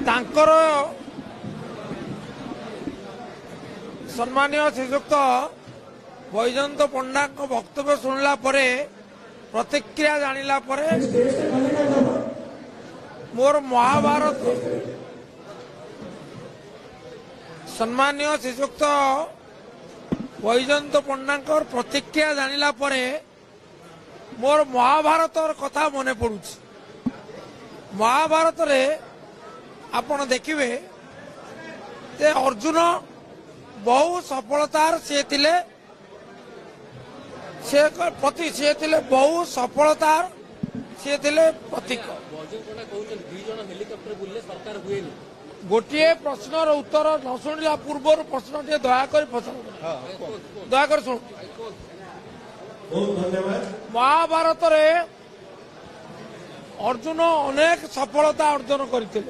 तांकर सम्मानीय श्रीजुक्त बैजयंत पंडा वक्तव्य शुणला प्रतिक्रिया जानिला मोर महाभारत सम्मानीय श्रीजुक्त बैजयंत पंडा प्रतिक्रिया जानिला मोर महाभारत कथा मन पड़ू। महाभारत रे आपण देखिए अर्जुन बहु सफलतार सी बहु सफलतार सी प्रतीक। गोटे प्रश्नर उत्तर न शुणिला पूर्व प्रश्न दयाकर दयाकर शुण। महाभारत रे अर्जुन अनेक सफलता अर्जन करते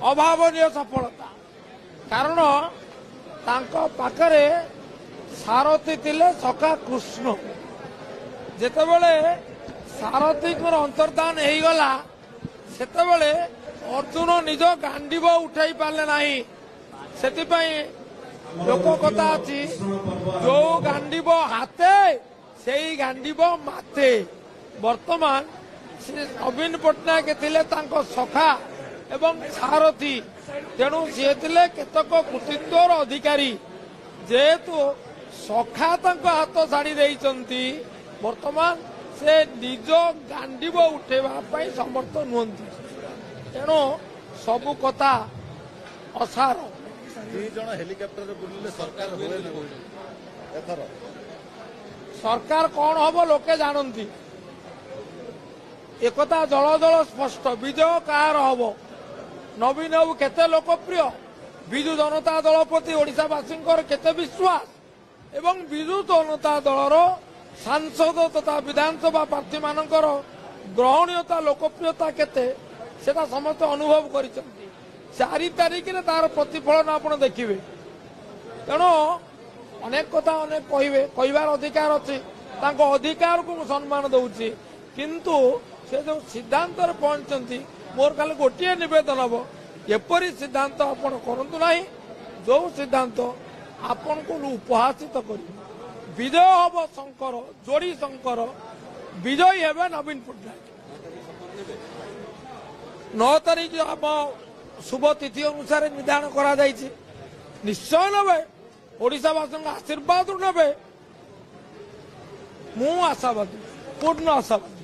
अभावनीय सफलता कारण तांको पाखरे सारथी थिले सखा कृष्ण जेतेबेले सारथी अंतर्धान हो गला सेतेबेले अर्जुन निज गांडीव उठाई पारले नाही। सेतिपई लोक कथा अछि जो गांडीव हाथे सेई गांडीव माथे। वर्तमान श्री नवीन पट्टनायक थिले तांको सखा एवं सारथी तेणु सी थे केतक कृतित्वर अधिकारी जेहेतु सखा हाथ छाड़ी देइचंती वर्तमान से निज गांडीव उठेबा समर्थ नुहंती। तेणु सबु कथा असार हेलिकॉप्टर बुलिले सरकार कौन हम लोके जानती एकता जल जल स्पष्ट विजय कार हम नवीन बाबू केते लोकप्रिय विजु जनता दल प्रति ओडिशावासी केते विश्वास एवं विजु जनता दलर सांसद तथा विधानसभा प्रार्थी मानकर ग्रहणीयता लोकप्रियता केते सेटा समस्त अनुभव कर 4 तारिख में तार प्रतिफलन आप देखिए। तेणु अनेक कथा अनेक कहबार अधिकार अच्छी अधिकार को सम्मान दूसरी किंतु से जो सिद्धांत पहुंचती मोर खाली गोटे नवेदन हम एपरी सिद्धांत आपण करंतु नाही जो सिद्धांत आपण को उपहासित कर विजय हम शंकर जोड़ी शंकर विजयी हेबे नवीन पट्टनायक। 9 तारिख आम शुभ तिथि अनुसार निर्धारण करा जायछि निश्चय नबे ओडिशावासी आशीर्वाद नेबे मु आशावादी पूर्ण आशावादी।